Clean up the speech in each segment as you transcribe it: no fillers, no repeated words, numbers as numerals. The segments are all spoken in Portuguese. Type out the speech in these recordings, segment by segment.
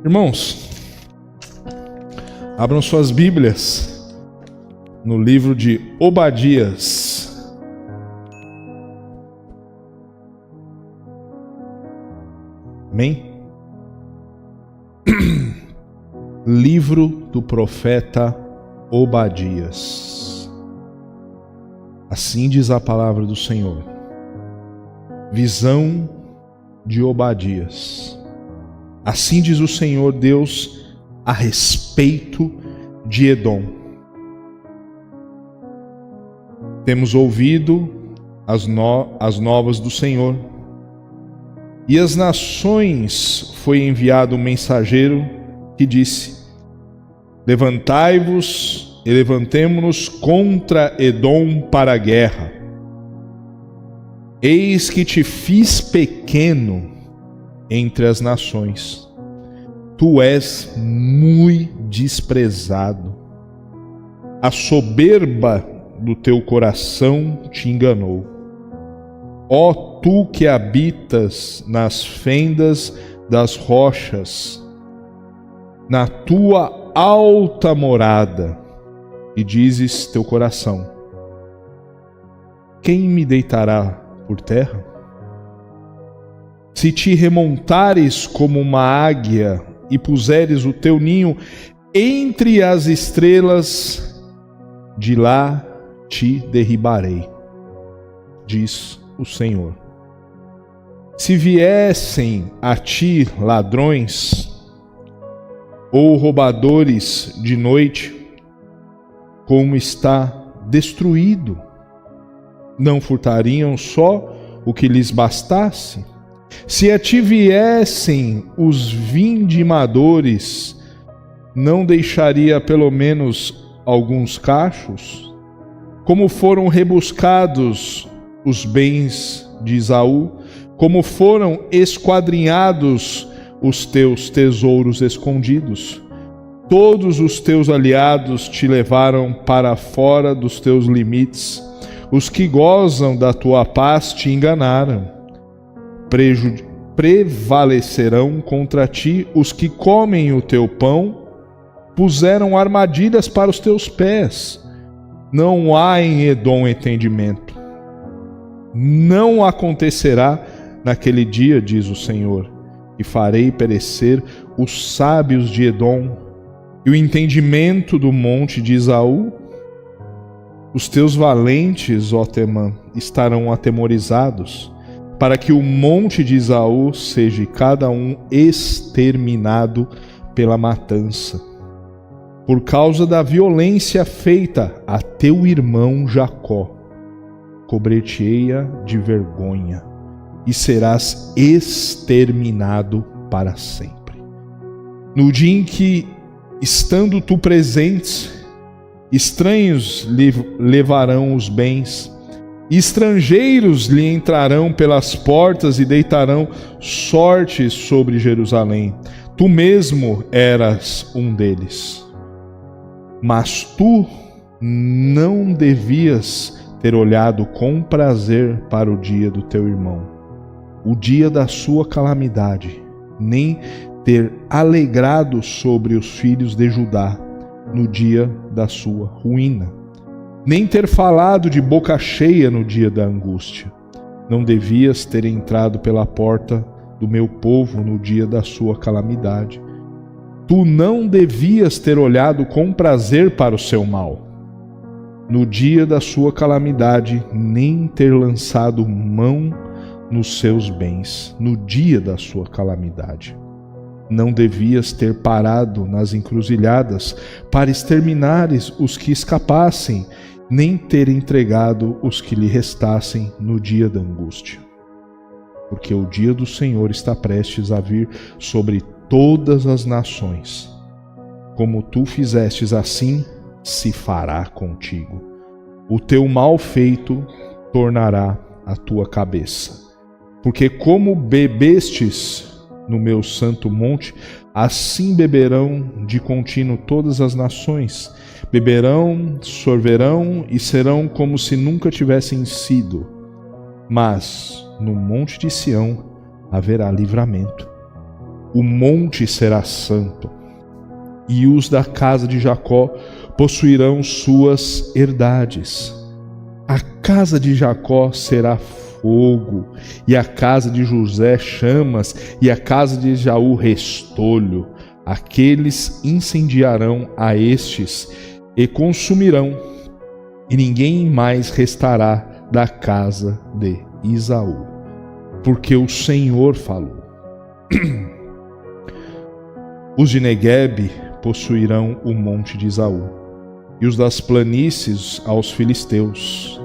Irmãos, abram suas Bíblias no livro de Obadias. Amém? Livro do profeta Obadias. Assim diz a palavra do Senhor. Visão de Obadias. Assim diz o Senhor Deus a respeito de Edom. Temos ouvido as novas do Senhor, e às nações foi enviado um mensageiro que disse: levantai-vos e levantemo-nos contra Edom para a guerra. Eis que te fiz pequeno entre as nações, tu és muito desprezado. A soberba do teu coração te enganou. Ó tu que habitas nas fendas das rochas, na tua alta morada, e dizes teu coração: quem me deitará por terra? Se te remontares como uma águia e puseres o teu ninho entre as estrelas, de lá te derribarei, diz o Senhor. Se viessem a ti ladrões ou roubadores de noite, como está destruído, não furtariam só o que lhes bastasse? Se a ti viessem os vindimadores, não deixaria pelo menos alguns cachos? Como foram rebuscados os bens de Esaú, como foram esquadrinhados os teus tesouros escondidos. Todos os teus aliados te levaram para fora dos teus limites. Os que gozam da tua paz te enganaram. Prevalecerão contra ti os que comem o teu pão, puseram armadilhas para os teus pés. Não há em Edom entendimento. Não acontecerá naquele dia, diz o Senhor, que farei perecer os sábios de Edom e o entendimento do monte de Esaú. Os teus valentes, ó Temã, estarão atemorizados, para que o monte de Esaú seja cada um exterminado pela matança. Por causa da violência feita a teu irmão Jacó, cobrir-te-eia de vergonha, e serás exterminado para sempre. No dia em que, estando tu presentes, estranhos lhe levarão os bens, estrangeiros lhe entrarão pelas portas e deitarão sorte sobre Jerusalém. Tu mesmo eras um deles. Mas tu não devias ter olhado com prazer para o dia do teu irmão, o dia da sua calamidade, nem ter alegrado sobre os filhos de Judá no dia da sua ruína, nem ter falado de boca cheia no dia da angústia. Não devias ter entrado pela porta do meu povo no dia da sua calamidade. Tu não devias ter olhado com prazer para o seu mal no dia da sua calamidade, nem ter lançado mão nos seus bens no dia da sua calamidade. Não devias ter parado nas encruzilhadas para exterminares os que escapassem, nem ter entregado os que lhe restassem no dia da angústia. Porque o dia do Senhor está prestes a vir sobre todas as nações. Como tu fizestes assim, se fará contigo. O teu mal feito tornará a tua cabeça. Porque como bebestes no meu santo monte, assim beberão de contínuo todas as nações. Beberão, sorverão e serão como se nunca tivessem sido. Mas no monte de Sião haverá livramento. o monte será santo, e os da casa de Jacó possuirão suas herdades. A casa de Jacó será fogo, e a casa de José chamas, e a casa de Esaú restolho. Aqueles incendiarão a estes e consumirão, e ninguém mais restará da casa de Esaú, porque o Senhor falou. Os de Neguebe possuirão o monte de Esaú, e os das planícies aos filisteus.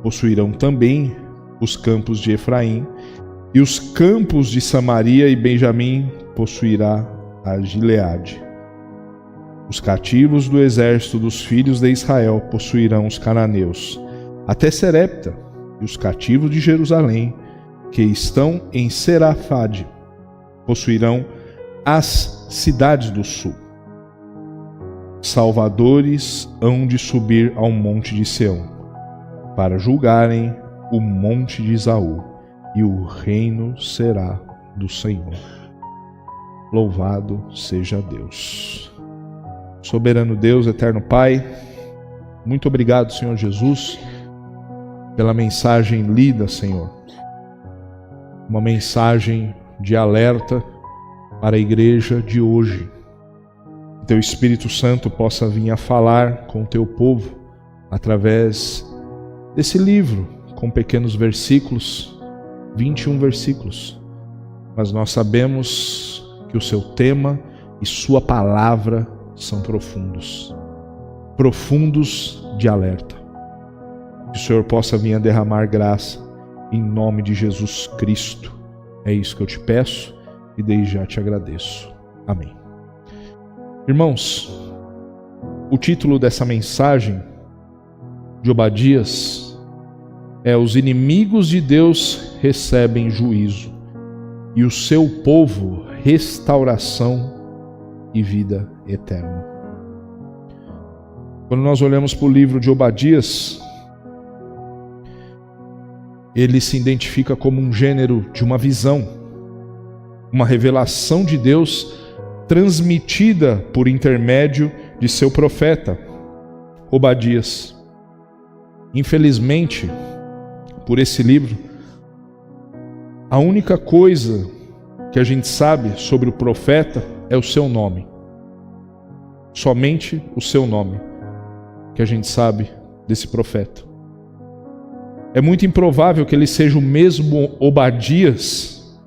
Possuirão também os campos de Efraim, e os campos de Samaria e Benjamim possuirá a Gileade. Os cativos do exército dos filhos de Israel possuirão os cananeus, até Serepta, e os cativos de Jerusalém, que estão em Serafade, possuirão as cidades do sul. Salvadores hão de subir ao monte de Sião, para julgarem o monte de Esaú, e o reino será do Senhor. Louvado seja Deus. Soberano Deus, eterno Pai, muito obrigado, Senhor Jesus, pela mensagem lida, Senhor. Uma mensagem de alerta para a igreja de hoje. Que Teu Espírito Santo possa vir a falar com o Teu povo através desse livro, com pequenos versículos, 21 versículos. Mas nós sabemos que o Seu tema e Sua palavra são profundos. Profundos de alerta. Que o Senhor possa vir a derramar graça em nome de Jesus Cristo. É isso que eu te peço e desde já te agradeço. Amém. Irmãos, o título dessa mensagem de Obadias é: Os inimigos de Deus recebem juízo, e o seu povo restauração e vida eterna. Quando nós olhamos para o livro de Obadias, ele se identifica como um gênero de uma visão, uma revelação de Deus transmitida por intermédio de seu profeta, Obadias. Infelizmente, por esse livro, a única coisa que a gente sabe sobre o profeta é o seu nome. Somente o seu nome que a gente sabe desse profeta. É muito improvável que ele seja o mesmo Obadias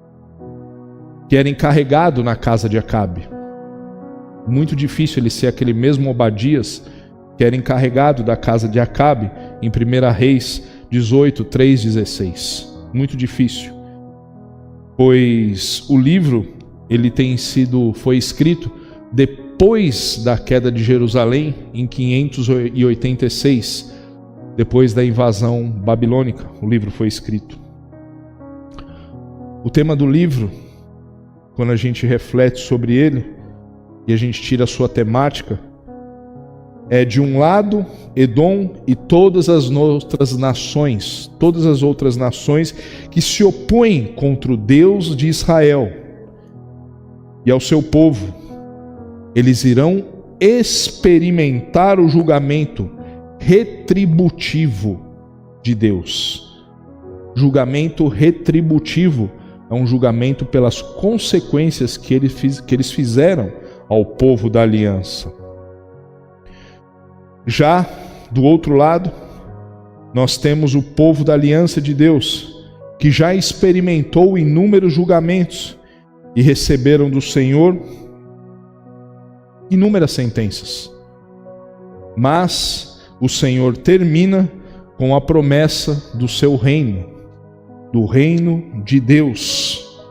que era encarregado na casa de Acabe. Muito difícil ele ser aquele mesmo Obadias que era encarregado da casa de Acabe em 1 Reis 18, 3, 16. Muito difícil. Pois o livro foi escrito depois da queda de Jerusalém, em 586, depois da invasão babilônica. O livro foi escrito. O tema do livro, quando a gente reflete sobre ele e a gente tira a sua temática, é de um lado Edom e todas as outras nações que se opõem contra o Deus de Israel e ao seu povo. Eles irão experimentar o julgamento retributivo de Deus. Julgamento retributivo é um julgamento pelas consequências que eles fizeram ao povo da aliança. Já do outro lado, nós temos o povo da aliança de Deus, que já experimentou inúmeros julgamentos e receberam do Senhor inúmeras sentenças. Mas o Senhor termina com a promessa do seu reino, do reino de Deus.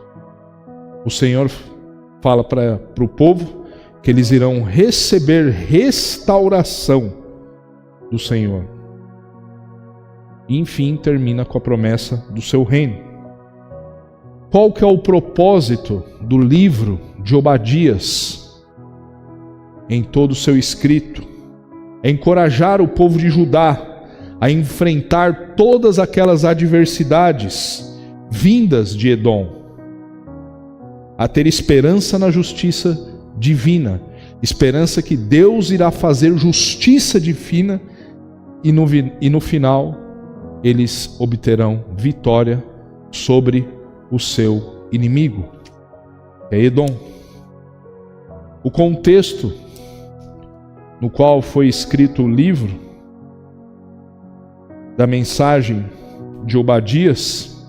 O Senhor fala para o povo que eles irão receber restauração do Senhor. E, enfim, termina com a promessa do seu reino. Qual que é o propósito do livro de Obadias em todo o seu escrito? É encorajar o povo de Judá a enfrentar todas aquelas adversidades vindas de Edom. a ter esperança na justiça divina, esperança que Deus irá fazer justiça divina e no final eles obterão vitória sobre o seu inimigo, que é Edom. O contexto no qual foi escrito o livro da mensagem de Obadias,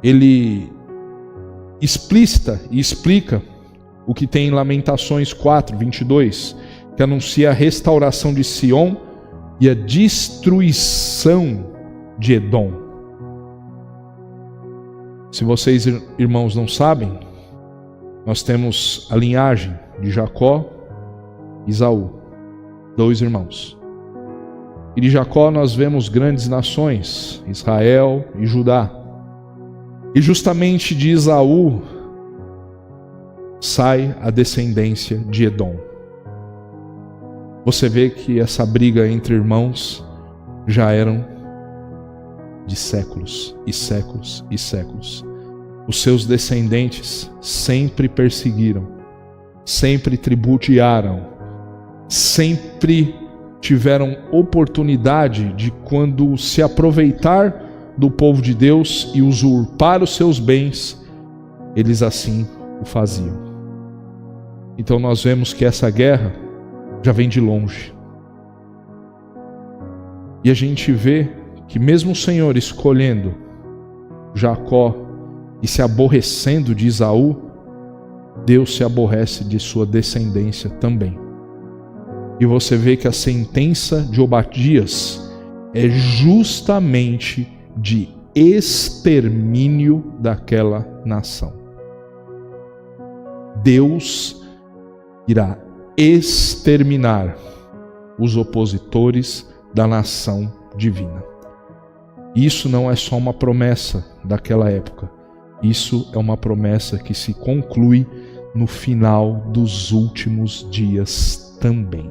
ele explícita e explica o que tem em Lamentações 4:22, que anuncia a restauração de Sion e a destruição de Edom. Se vocês, irmãos, não sabem, nós temos a linhagem de Jacó e Esaú, 2 irmãos. E de Jacó nós vemos grandes nações, Israel e Judá. E justamente de Esaú sai a descendência de Edom. Você vê que essa briga entre irmãos já eram de séculos e séculos e séculos. Os seus descendentes sempre perseguiram, sempre tributearam, sempre tiveram oportunidade de, quando se aproveitar do povo de Deus e usurpar os seus bens, eles assim o faziam. Então nós vemos que essa guerra já vem de longe. E a gente vê que mesmo o Senhor escolhendo Jacó e se aborrecendo de Esaú, Deus se aborrece de sua descendência também. E você vê que a sentença de Obadias é justamente de extermínio daquela nação. Deus irá exterminar os opositores da nação divina. Isso não é só uma promessa daquela época. Isso é uma promessa que se conclui no final dos últimos dias também.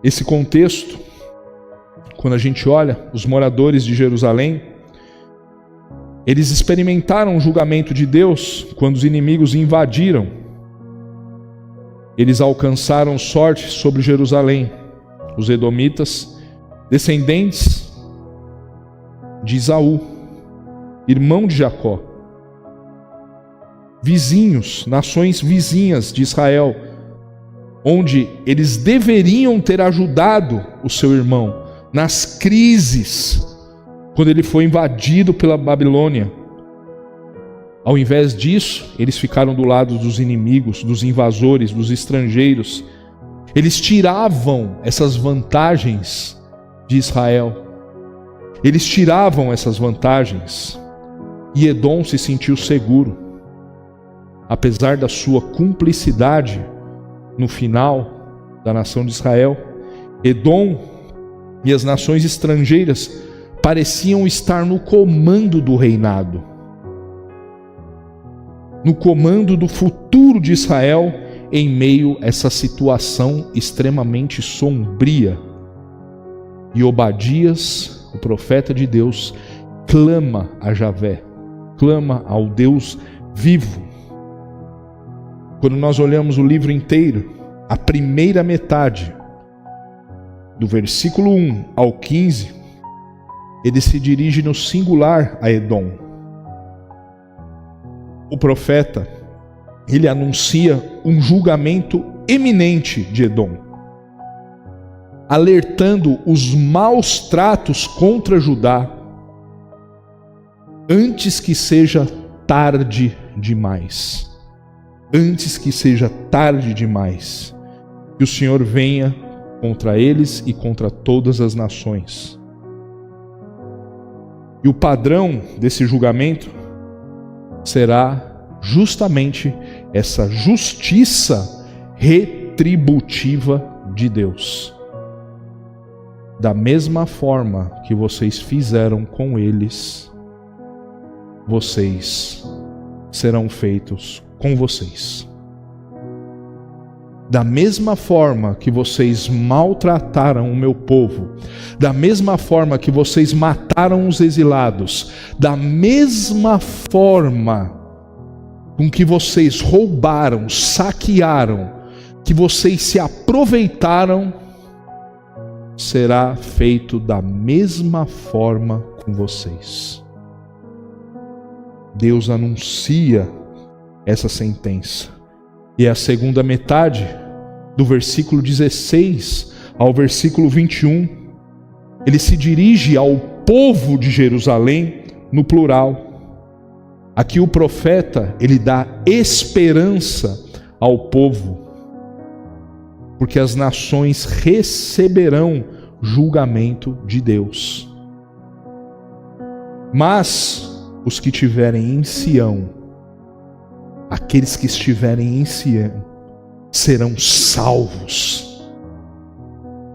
Esse contexto, quando a gente olha, os moradores de Jerusalém, eles experimentaram o julgamento de Deus quando os inimigos invadiram. Eles alcançaram sorte sobre Jerusalém. Os edomitas, descendentes de Esaú, irmão de Jacó, vizinhos, nações vizinhas de Israel, onde eles deveriam ter ajudado o seu irmão nas crises, quando ele foi invadido pela Babilônia. Ao invés disso, eles ficaram do lado dos inimigos, dos invasores, dos estrangeiros. Eles tiravam essas vantagens de Israel. Eles tiravam essas vantagens. E Edom se sentiu seguro. Apesar da sua cumplicidade no final da nação de Israel, Edom e as nações estrangeiras pareciam estar no comando do reinado, no comando do futuro de Israel, em meio a essa situação extremamente sombria. E Obadias, o profeta de Deus, clama a Javé, clama ao Deus vivo. Quando nós olhamos o livro inteiro, a primeira metade, do versículo 1 ao 15, ele se dirige no singular a Edom. O profeta, ele anuncia um julgamento eminente de Edom, alertando os maus tratos contra Judá, antes que seja tarde demais. Antes que seja tarde demais, que o Senhor venha contra eles e contra todas as nações. E o padrão desse julgamento será justamente essa justiça retributiva de Deus. Da mesma forma que vocês fizeram com eles, vocês serão feitos com vocês. Da mesma forma que vocês maltrataram o meu povo, da mesma forma que vocês mataram os exilados, da mesma forma com que vocês roubaram, saquearam, que vocês se aproveitaram, será feito da mesma forma com vocês. Deus anuncia essa sentença. E a segunda metade, do versículo 16 ao versículo 21, ele se dirige ao povo de Jerusalém no plural. Aqui o profeta, ele dá esperança ao povo, porque as nações receberão julgamento de Deus. Mas os que estiverem em Sião, aqueles que estiverem em Sião, serão salvos.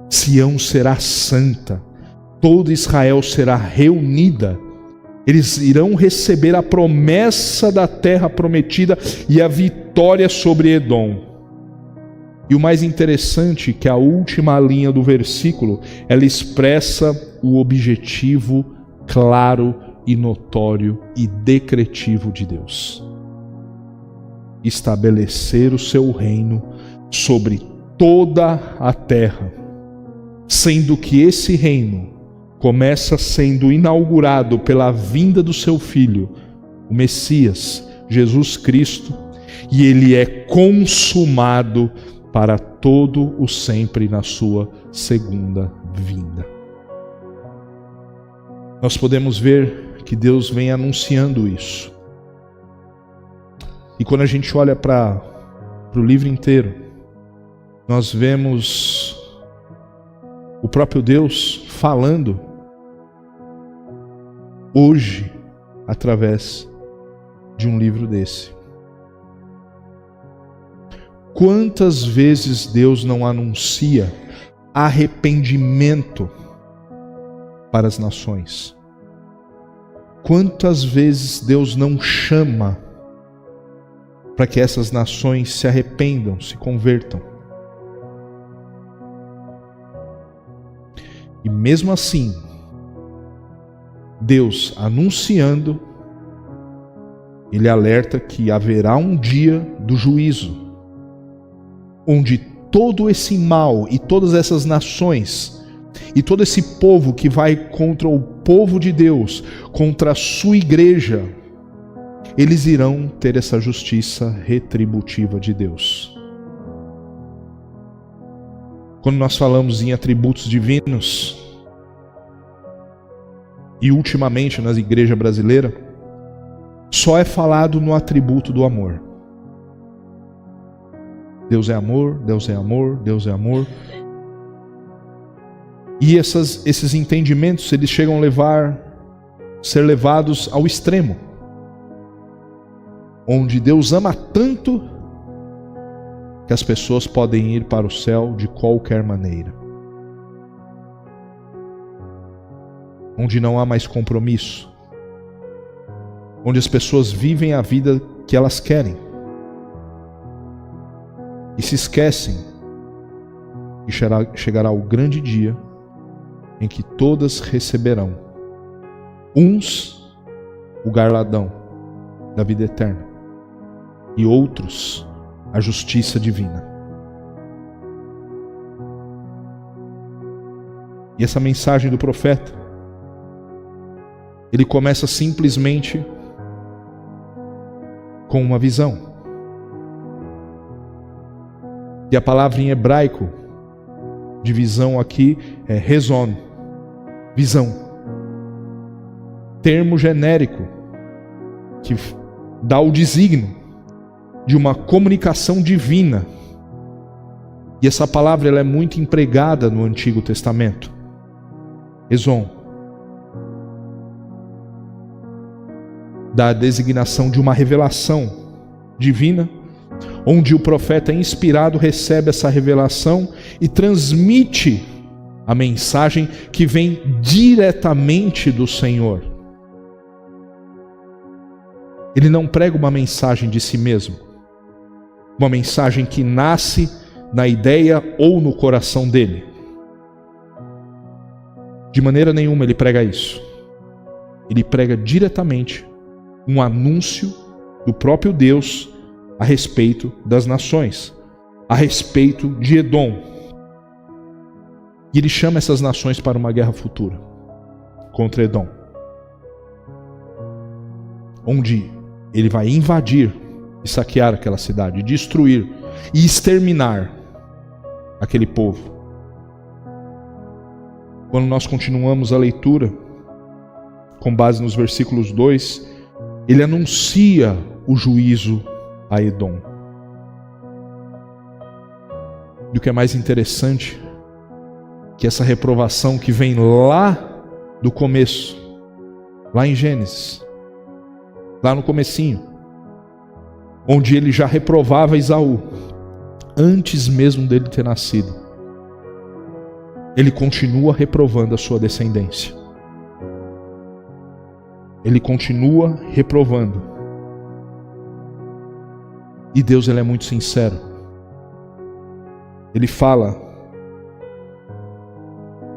Sião será santa, todo Israel será reunida. Eles irão receber a promessa da terra prometida e a vitória sobre Edom. E o mais interessante é que a última linha do versículo, ela expressa o objetivo claro e notório e decretivo de Deus: estabelecer o seu reino sobre toda a terra, sendo que esse reino começa sendo inaugurado pela vinda do seu Filho, o Messias, Jesus Cristo, e ele é consumado para todo o sempre na sua segunda vinda. Nós podemos ver que Deus vem anunciando isso. E quando a gente olha para o livro inteiro, nós vemos o próprio Deus falando hoje através de um livro desse. Quantas vezes Deus não anuncia arrependimento para as nações? Quantas vezes Deus não chama para que essas nações se arrependam, se convertam? E mesmo assim, Deus anunciando, ele alerta que haverá um dia do juízo, onde todo esse mal e todas essas nações e todo esse povo que vai contra o povo de Deus, contra a sua igreja, eles irão ter essa justiça retributiva de Deus. Quando nós falamos em atributos divinos, e ultimamente na igreja brasileira, só é falado no atributo do amor. Deus é amor, Deus é amor, Deus é amor. E esses entendimentos, eles chegam a ser levados ao extremo, onde Deus ama tanto que as pessoas podem ir para o céu de qualquer maneira, onde não há mais compromisso, onde as pessoas vivem a vida que elas querem e se esquecem que chegará o grande dia em que todas receberão, uns o galardão da vida eterna e outros a justiça divina. E essa mensagem do profeta, ele começa simplesmente com uma visão. E a palavra em hebraico de visão aqui é rezon, visão. Termo genérico que dá o desígnio de uma comunicação divina. E essa palavra ela é muito empregada no Antigo Testamento. Rezon. Da designação de uma revelação divina, onde o profeta inspirado recebe essa revelação e transmite a mensagem que vem diretamente do Senhor. Ele não prega uma mensagem de si mesmo, uma mensagem que nasce na ideia ou no coração dele. De maneira nenhuma ele prega isso. Ele prega diretamente um anúncio do próprio Deus a respeito das nações, a respeito de Edom. E ele chama essas nações para uma guerra futura contra Edom, onde ele vai invadir e saquear aquela cidade, destruir e exterminar aquele povo. Quando nós continuamos a leitura, com base nos versículos 2, ele anuncia o juízo a Edom. E o que é mais interessante, que essa reprovação que vem lá do começo, lá em Gênesis, lá no comecinho, onde ele já reprovava Esaú, antes mesmo dele ter nascido, ele continua reprovando a sua descendência. Ele continua reprovando. E Deus, ele é muito sincero. Ele fala: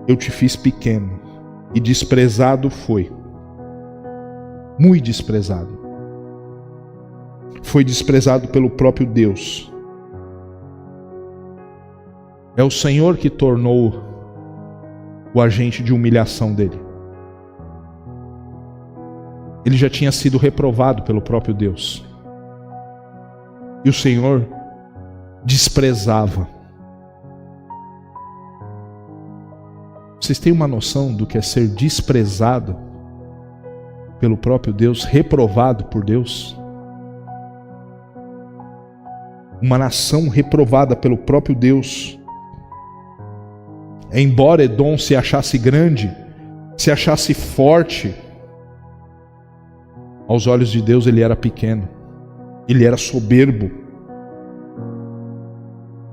eu te fiz pequeno e desprezado foi. Muito desprezado. Foi desprezado pelo próprio Deus. É o Senhor que tornou o agente de humilhação dele. Ele já tinha sido reprovado pelo próprio Deus. E o Senhor desprezava. Vocês têm uma noção do que é ser desprezado pelo próprio Deus, reprovado por Deus? Uma nação reprovada pelo próprio Deus. Embora Edom se achasse grande, se achasse forte, aos olhos de Deus ele era pequeno, ele era soberbo.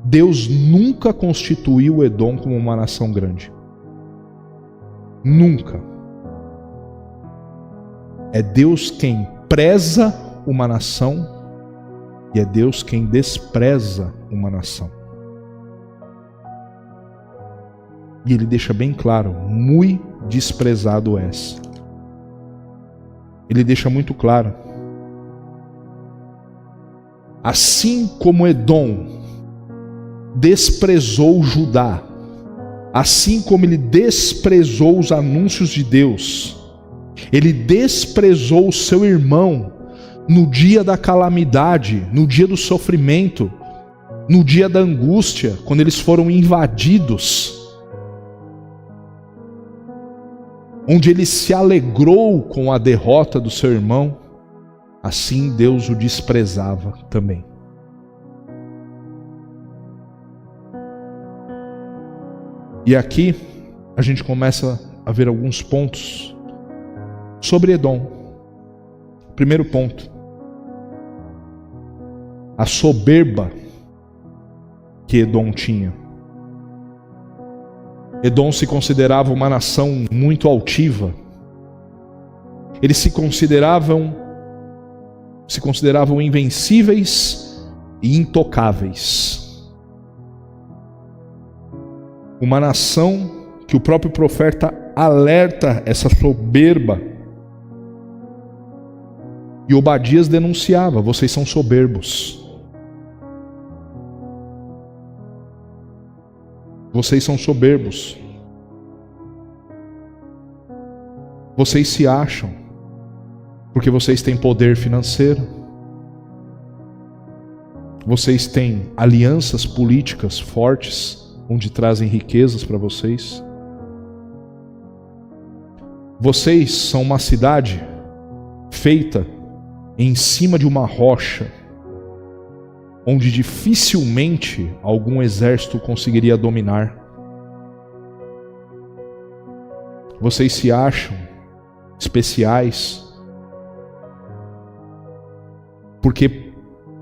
Deus nunca constituiu Edom como uma nação grande. Nunca. É Deus quem preza uma nação e é Deus quem despreza uma nação. E ele deixa bem claro: muito desprezado és. Ele deixa muito claro: assim como Edom desprezou Judá, assim como ele desprezou os anúncios de Deus, ele desprezou o seu irmão no dia da calamidade, no dia do sofrimento, no dia da angústia, quando eles foram invadidos, onde ele se alegrou com a derrota do seu irmão, assim Deus o desprezava também. E aqui a gente começa a ver alguns pontos sobre Edom. Primeiro ponto: a soberba que Edom tinha. Edom se considerava uma nação muito altiva. Eles se consideravam invencíveis e intocáveis. Uma nação que o próprio profeta alerta essa soberba. E Obadias denunciava: vocês são soberbos. Vocês são soberbos. Vocês se acham, porque vocês têm poder financeiro. Vocês têm alianças políticas fortes, onde trazem riquezas para vocês. Vocês são uma cidade feita em cima de uma rocha, onde dificilmente algum exército conseguiria dominar. Vocês se acham especiais, porque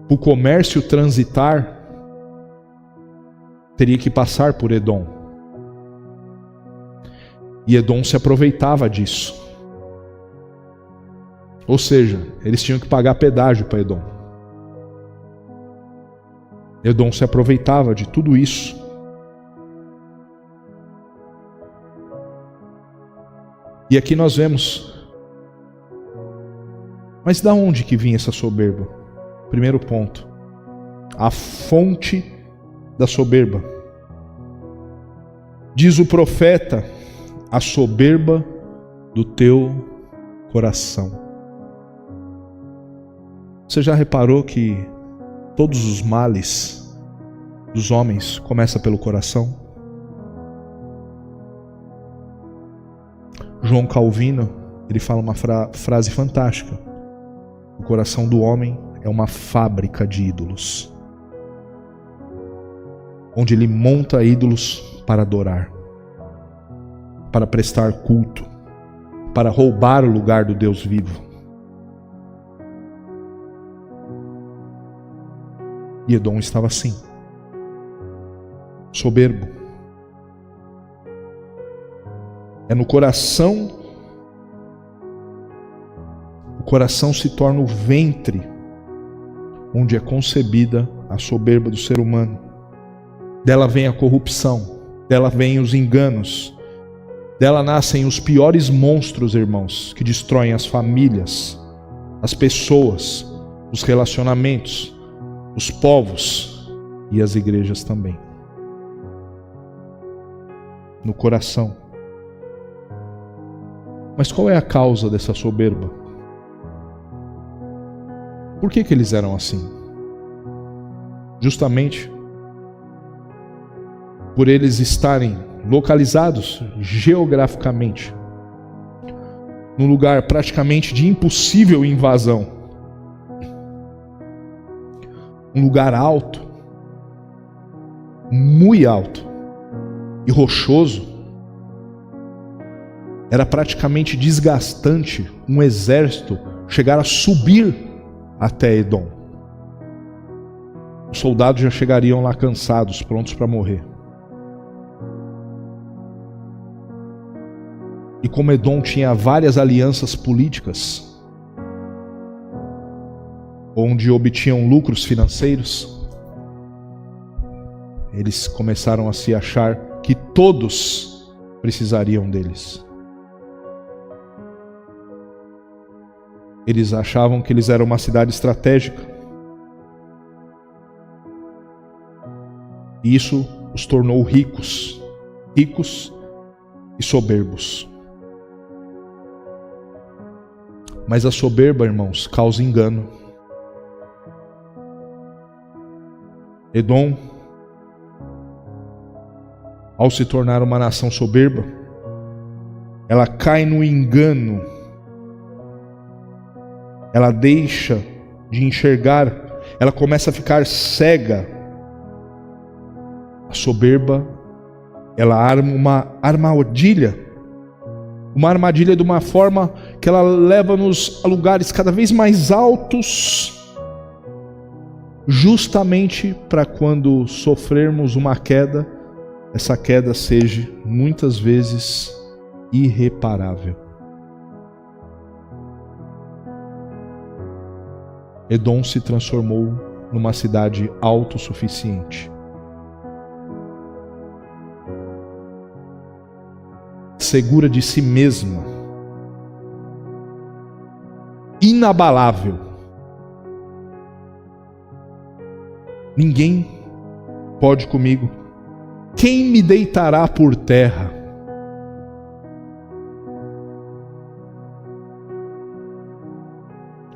o comércio transitar teria que passar por Edom. E Edom se aproveitava disso. Ou seja, eles tinham que pagar pedágio para Edom. Edom se aproveitava de tudo isso. E aqui nós vemos, mas da onde que vinha essa soberba? Primeiro ponto, a fonte da soberba. Diz o profeta, a soberba do teu coração. Você já reparou que todos os males dos homens começam pelo coração? João Calvino, ele fala uma frase fantástica. O coração do homem é uma fábrica de ídolos, onde ele monta ídolos para adorar, para prestar culto, para roubar o lugar do Deus vivo. E Edom estava assim, soberbo. É no coração, o coração se torna o ventre onde é concebida a soberba do ser humano. Dela vem a corrupção, dela vem os enganos, dela nascem os piores monstros, irmãos, que destroem as famílias, as pessoas, os relacionamentos, os povos e as igrejas também. No coração. Mas qual é a causa dessa soberba? Por que eles eram assim? Justamente por eles estarem localizados geograficamente num lugar praticamente de impossível invasão. Um lugar alto, muito alto e rochoso. Era praticamente desgastante um exército chegar a subir até Edom. Os soldados já chegariam lá cansados, prontos para morrer. E como Edom tinha várias alianças políticas, onde obtinham lucros financeiros, eles começaram a se achar que todos precisariam deles. Eles achavam que eles eram uma cidade estratégica. E isso os tornou ricos e soberbos. Mas a soberba, irmãos, causa engano. Edom, ao se tornar uma nação soberba, ela cai no engano. Ela deixa de enxergar, ela começa a ficar cega. A soberba, ela arma uma armadilha de uma forma que ela leva-nos a lugares cada vez mais altos, justamente para quando sofrermos uma queda, essa queda seja muitas vezes irreparável. Edom se transformou numa cidade autossuficiente. Segura de si mesma. Inabalável. Ninguém pode comigo. Quem me deitará por terra?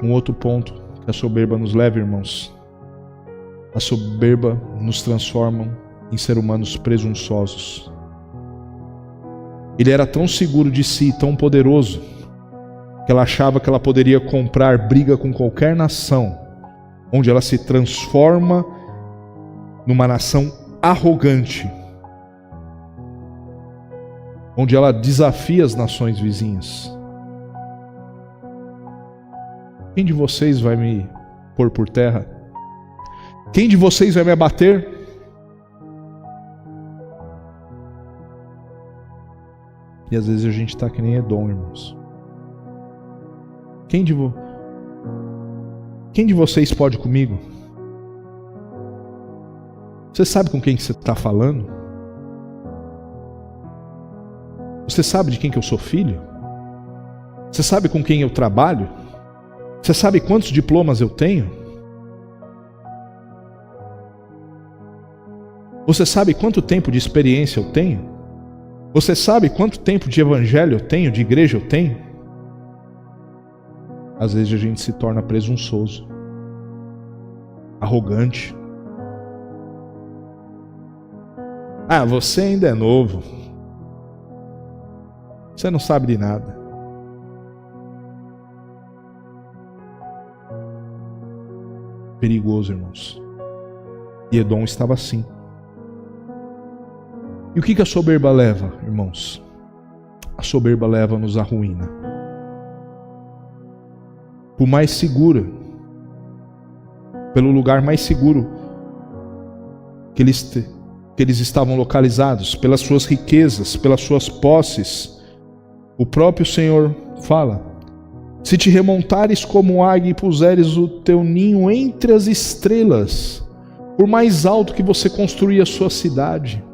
Um outro ponto que a soberba nos leva, irmãos. A soberba nos transforma em seres humanos presunçosos. Ele era tão seguro de si, tão poderoso, que ela achava que ela poderia comprar briga com qualquer nação, onde ela se transforma numa nação arrogante, onde ela desafia as nações vizinhas. Quem de vocês vai me pôr por terra? Quem de vocês vai me abater? E às vezes a gente está que nem Edom, irmãos. Quem de vocês pode comigo? Você sabe com quem que você está falando? Você sabe de quem que eu sou filho? Você sabe com quem eu trabalho? Você sabe quantos diplomas eu tenho? Você sabe quanto tempo de experiência eu tenho? Você sabe quanto tempo de evangelho eu tenho, de igreja eu tenho? Às vezes a gente se torna presunçoso, arrogante. Ah, você ainda é novo. Você não sabe de nada. Perigoso, irmãos. E Edom estava assim. E o que a soberba leva, irmãos? A soberba leva-nos à ruína. Por mais segura, pelo lugar mais seguro que eles estavam localizados, pelas suas riquezas, pelas suas posses, o próprio Senhor fala: se te remontares como águia e puseres o teu ninho entre as estrelas, por mais alto que você construir a sua cidade,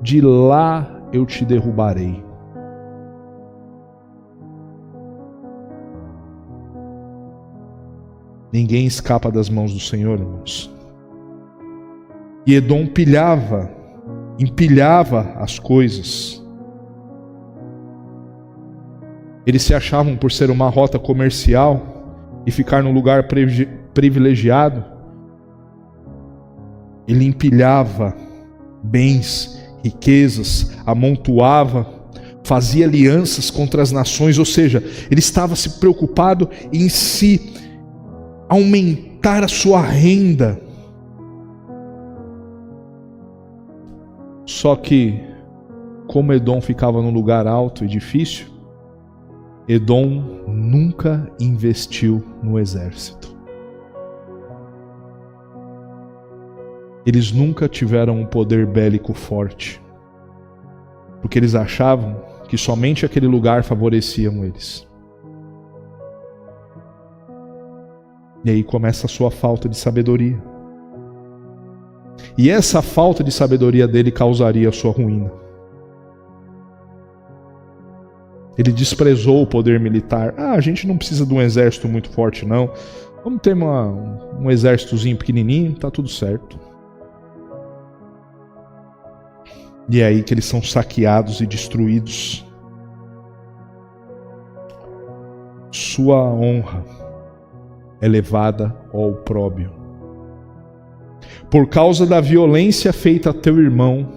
de lá eu te derrubarei. Ninguém escapa das mãos do Senhor, irmãos. E Edom empilhava as coisas. Eles se achavam por ser uma rota comercial e ficar num lugar privilegiado. Ele empilhava bens, riquezas, amontoava, fazia alianças contra as nações, ou seja, ele estava se preocupado em se aumentar a sua renda. Só que, como Edom ficava num lugar alto e difícil, Edom nunca investiu no exército. Eles nunca tiveram um poder bélico forte, porque eles achavam que somente aquele lugar favorecia eles. E aí começa a sua falta de sabedoria. E essa falta de sabedoria dele causaria a sua ruína. Ele desprezou o poder militar. A gente não precisa de um exército muito forte, não. Vamos ter um exércitozinho pequenininho, tá tudo certo. E é aí que eles são saqueados e destruídos. Sua honra é levada ao opróbrio. Por causa da violência feita a teu irmão,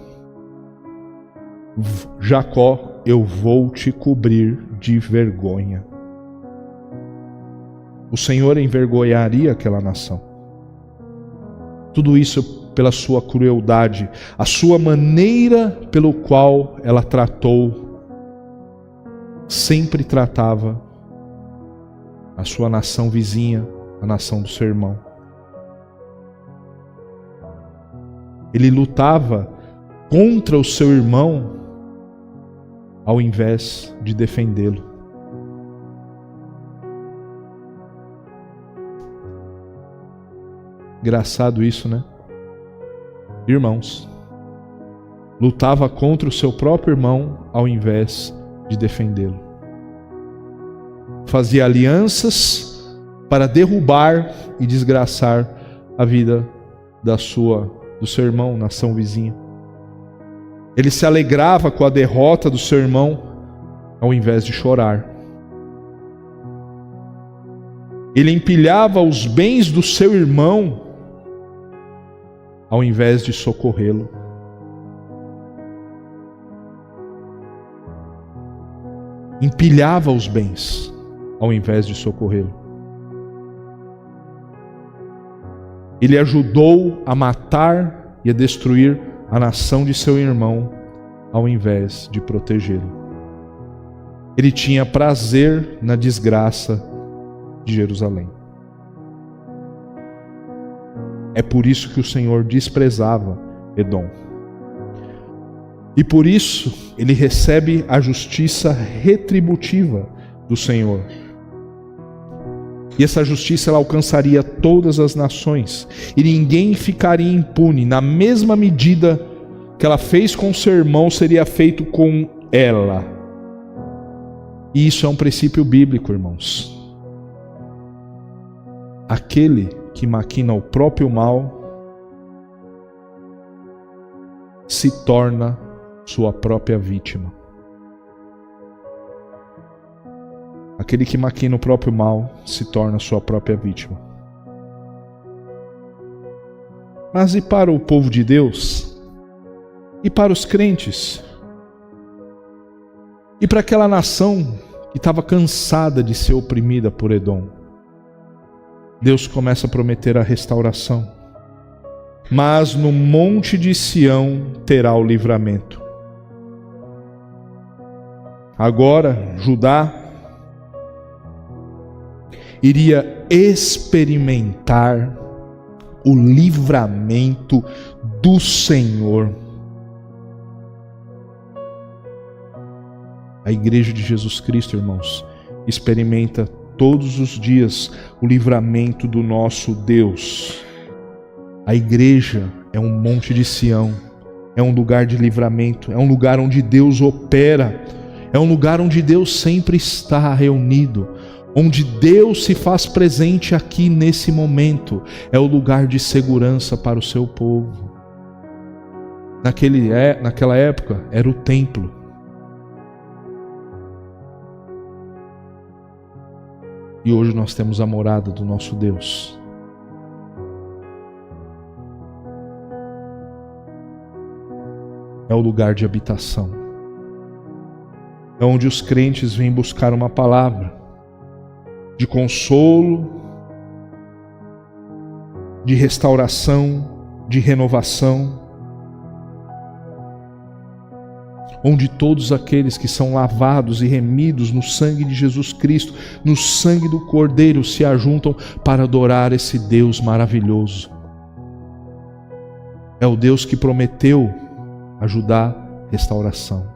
Jacó, eu vou te cobrir de vergonha. O Senhor envergonharia aquela nação. Tudo isso pela sua crueldade, a sua maneira pelo qual ela sempre tratava a sua nação vizinha, a nação do seu irmão. Ele lutava contra o seu irmão ao invés de defendê-lo. Engraçado isso, né? Irmãos, lutava contra o seu próprio irmão ao invés de defendê-lo. Fazia alianças para derrubar e desgraçar a vida do seu irmão, nação vizinha. Ele se alegrava com a derrota do seu irmão ao invés de chorar. Ele empilhava os bens do seu irmão ao invés de socorrê-lo. Empilhava os bens ao invés de socorrê-lo. Ele ajudou a matar e a destruir a nação de seu irmão ao invés de protegê-lo. Ele tinha prazer na desgraça de Jerusalém. É por isso que o Senhor desprezava Edom. E por isso ele recebe a justiça retributiva do Senhor. E essa justiça ela alcançaria todas as nações, e ninguém ficaria impune. Na mesma medida que ela fez com seu irmão, seria feito com ela. E isso é um princípio bíblico, irmãos. Aquele que maquina o próprio mal se torna sua própria vítima. Aquele que maquina o próprio mal se torna sua própria vítima. Mas e para o povo de Deus? E para os crentes? E para aquela nação que estava cansada de ser oprimida por Edom? Deus começa a prometer a restauração. Mas no monte de Sião terá o livramento. Agora, Judá iria experimentar o livramento do Senhor. A igreja de Jesus Cristo, irmãos, experimenta todos os dias o livramento do nosso Deus. A igreja é um monte de Sião, é um lugar de livramento, é um lugar onde Deus opera, é um lugar onde Deus sempre está reunido, onde Deus se faz presente aqui nesse momento. É o lugar de segurança para o seu povo. Naquela época era o templo. E hoje nós temos a morada do nosso Deus. É o lugar de habitação. É onde os crentes vêm buscar uma palavra de consolo, de restauração, de renovação. Onde todos aqueles que são lavados e remidos no sangue de Jesus Cristo, no sangue do Cordeiro, se ajuntam para adorar esse Deus maravilhoso. É o Deus que prometeu ajudar a restauração.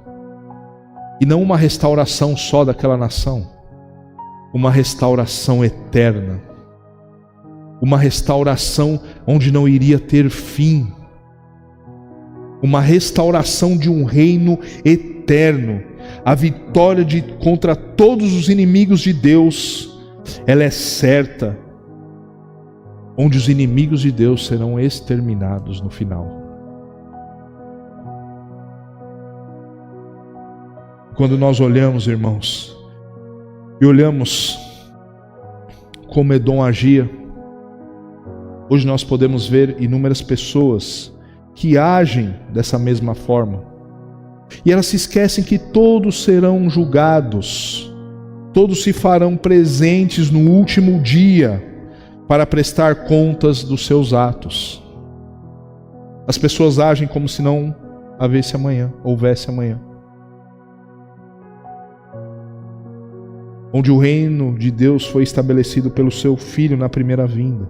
E não uma restauração só daquela nação, uma restauração eterna. Uma restauração onde não iria ter fim. Uma restauração de um reino eterno. A vitória contra todos os inimigos de Deus, ela é certa. Onde os inimigos de Deus serão exterminados no final. Quando nós olhamos, irmãos, e olhamos como Edom agia, hoje nós podemos ver inúmeras pessoas que agem dessa mesma forma. E elas se esquecem que todos serão julgados, todos se farão presentes no último dia para prestar contas dos seus atos. As pessoas agem como se não houvesse amanhã. Onde o reino de Deus foi estabelecido pelo seu Filho na primeira vinda.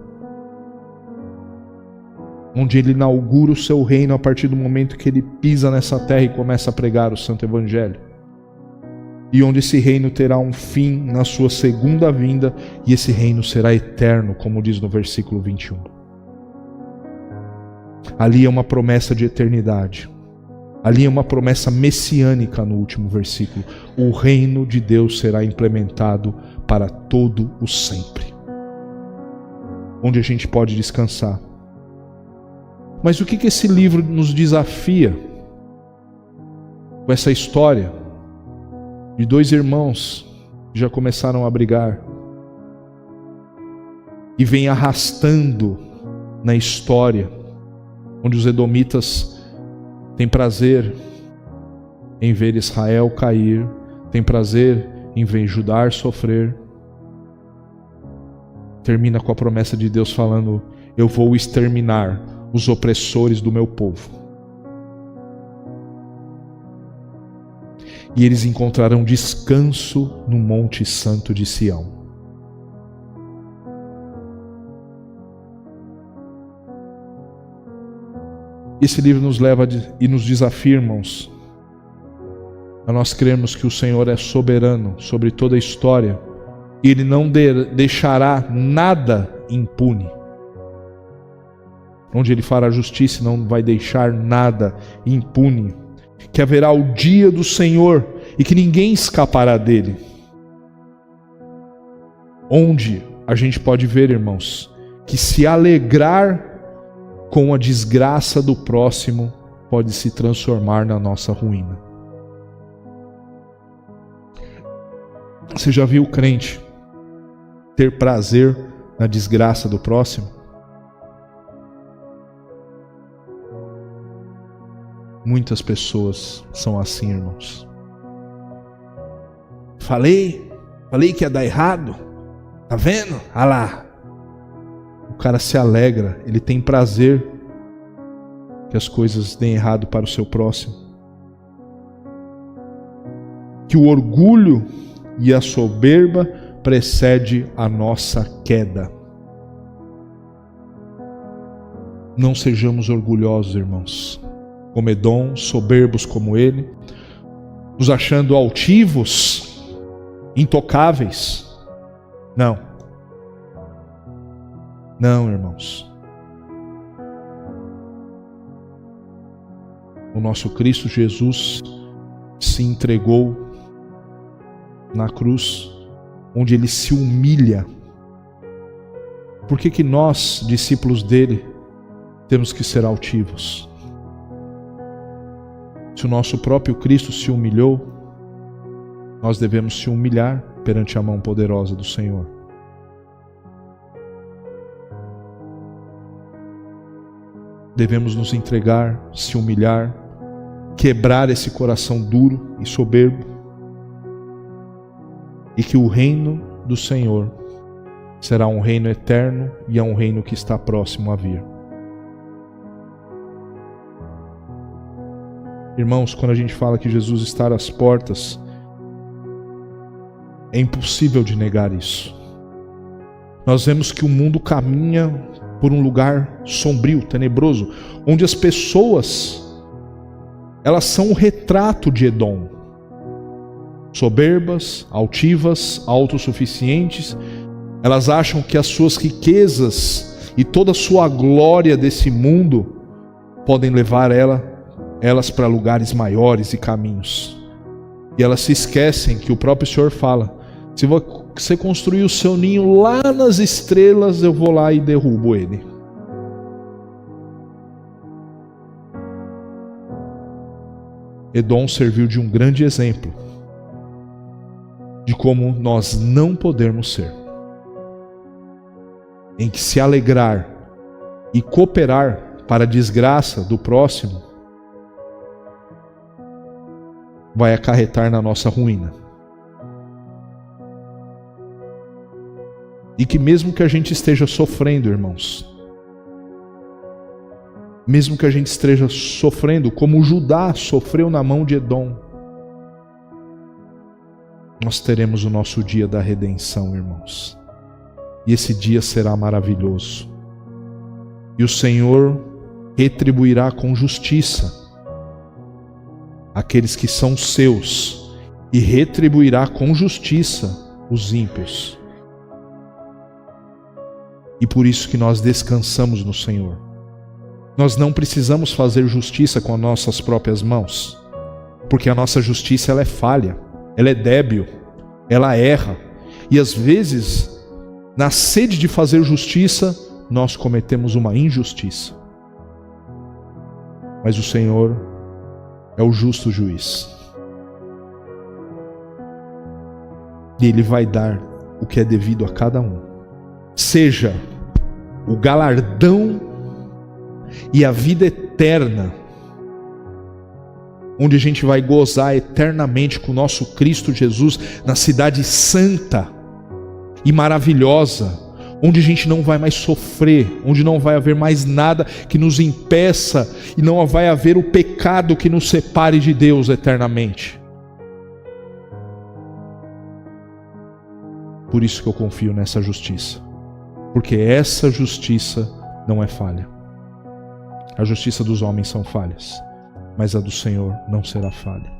Onde ele inaugura o seu reino a partir do momento que ele pisa nessa terra e começa a pregar o Santo Evangelho. E onde esse reino terá um fim na sua segunda vinda, e esse reino será eterno, como diz no versículo 21. Ali é uma promessa de eternidade. Ali é uma promessa messiânica no último versículo. O reino de Deus será implementado para todo o sempre. Onde a gente pode descansar. Mas o que esse livro nos desafia? Com essa história de dois irmãos que já começaram a brigar e vem arrastando na história, onde os edomitas têm prazer em ver Israel cair, têm prazer em ver Judá sofrer. Termina com a promessa de Deus falando: eu vou exterminar os opressores do meu povo. E eles encontrarão descanso no Monte Santo de Sião. Esse livro nos leva e nos desafia, irmãos, a nós crermos que o Senhor é soberano sobre toda a história Ele não deixará nada impune. Onde Ele fará justiça, não vai deixar nada impune. Que haverá o dia do Senhor e que ninguém escapará dele. Onde a gente pode ver, irmãos, que se alegrar com a desgraça do próximo pode se transformar na nossa ruína. Você já viu o crente ter prazer na desgraça do próximo? Muitas pessoas são assim, irmãos. Falei que ia dar errado. Tá vendo? Ah lá. O cara se alegra, ele tem prazer que as coisas deem errado para o seu próximo. Que o orgulho e a soberba precede a nossa queda. Não sejamos orgulhosos, irmãos, como Edom, soberbos como ele, nos achando altivos, intocáveis. Não, irmãos. O nosso Cristo Jesus se entregou na cruz, onde Ele se humilha. Por que nós, discípulos dele, temos que ser altivos? Se o nosso próprio Cristo se humilhou, nós devemos se humilhar perante a mão poderosa do Senhor. Devemos nos entregar, se humilhar, quebrar esse coração duro e soberbo, e que o reino do Senhor será um reino eterno e é um reino que está próximo a vir. Irmãos, quando a gente fala que Jesus está às portas, é impossível de negar isso. Nós vemos que o mundo caminha por um lugar sombrio, tenebroso, onde as pessoas, elas são o retrato de Edom. Soberbas, altivas, autossuficientes. Elas acham que as suas riquezas e toda a sua glória desse mundo podem levar elas para lugares maiores e caminhos. E elas se esquecem que o próprio Senhor fala: se você construir o seu ninho lá nas estrelas, eu vou lá e derrubo ele. Edom serviu de um grande exemplo de como nós não podemos ser, em que se alegrar e cooperar para a desgraça do próximo vai acarretar na nossa ruína. E que mesmo que a gente esteja sofrendo, irmãos, mesmo que a gente esteja sofrendo como Judá sofreu na mão de Edom, nós teremos o nosso dia da redenção, irmãos. E esse dia será maravilhoso. E o Senhor retribuirá com justiça aqueles que são seus, e retribuirá com justiça os ímpios. E por isso que nós descansamos no Senhor. Nós não precisamos fazer justiça com as nossas próprias mãos, porque a nossa justiça ela é falha, ela é débil, ela erra. E às vezes, na sede de fazer justiça, nós cometemos uma injustiça. Mas o Senhor é o justo juiz. E Ele vai dar o que é devido a cada um. Seja o galardão e a vida eterna, onde a gente vai gozar eternamente com o nosso Cristo Jesus na cidade santa e maravilhosa, onde a gente não vai mais sofrer, onde não vai haver mais nada que nos impeça e não vai haver o pecado que nos separe de Deus eternamente. Por isso que eu confio nessa justiça, porque essa justiça não é falha. A justiça dos homens são falhas, mas a do Senhor não será falha.